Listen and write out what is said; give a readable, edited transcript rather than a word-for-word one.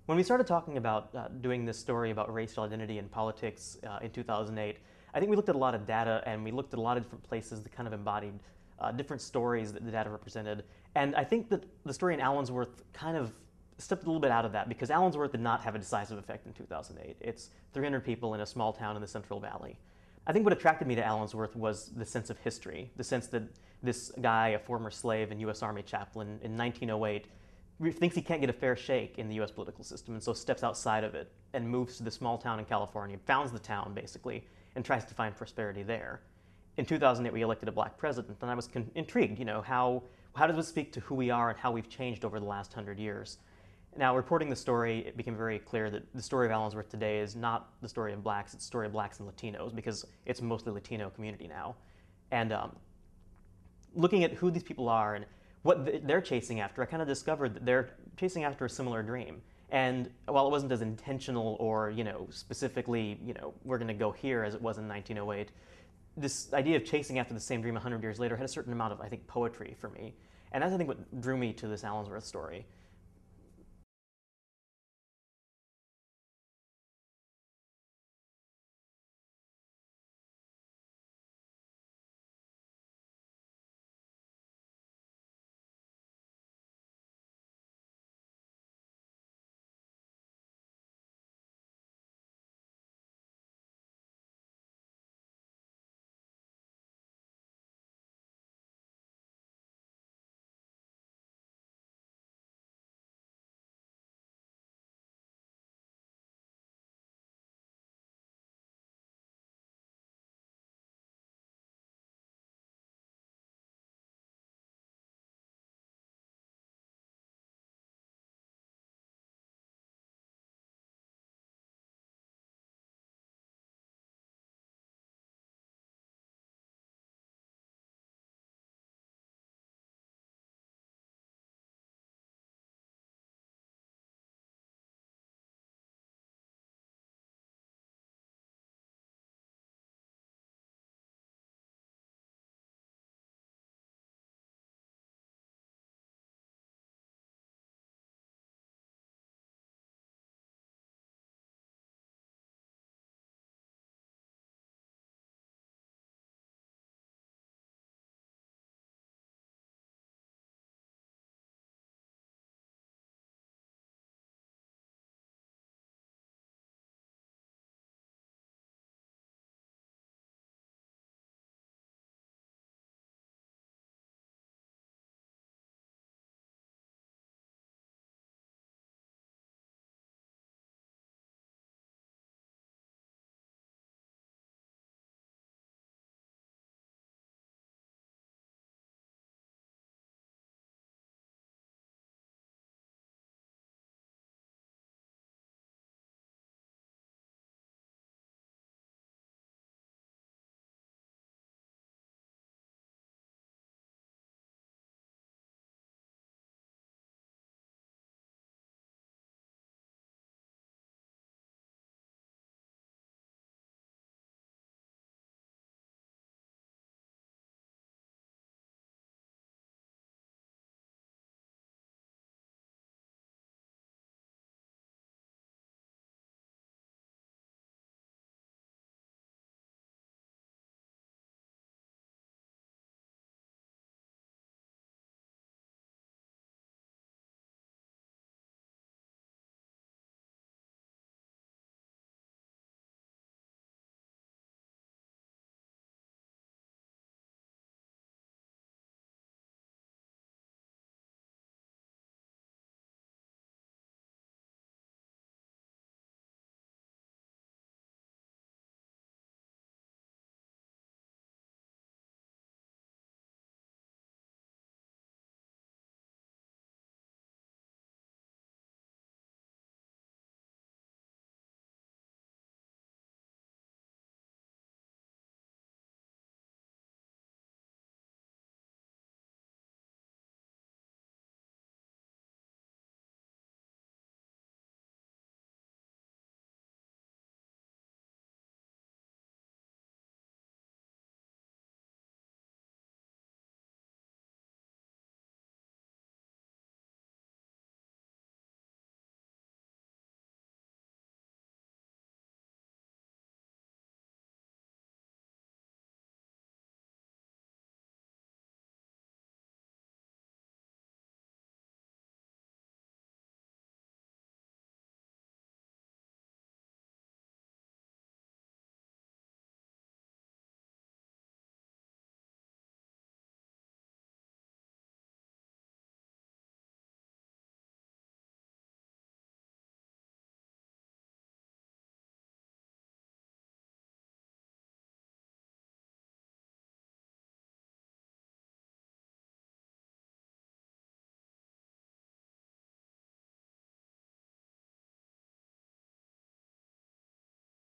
When we started talking about doing this story about racial identity and politics in 2008, I think we looked at a lot of data and we looked at a lot of different places that kind of embodied different stories that the data represented. And I think that the story in Allensworth kind of stepped a little bit out of that because Allensworth did not have a decisive effect in 2008. It's 300 people in a small town in the Central Valley. I think what attracted me to Allensworth was the sense of history, the sense that this guy, a former slave and U.S. Army chaplain in 1908, thinks he can't get a fair shake in the U.S. political system, and so steps outside of it and moves to the small town in California, founds the town basically, and tries to find prosperity there. In 2008, we elected a black president, and I was intrigued. How does this speak to who we are and how we've changed over the last 100 years? Now, reporting the story, it became very clear that the story of Allensworth today is not the story of blacks, it's the story of blacks and Latinos, because it's a mostly Latino community now. And looking at who these people are and what they're chasing after, I kind of discovered that they're chasing after a similar dream. And while it wasn't as intentional or, specifically, we're going to go here as it was in 1908, this idea of chasing after the same dream 100 years later had a certain amount of, I think, poetry for me. And that's, I think, what drew me to this Allensworth story.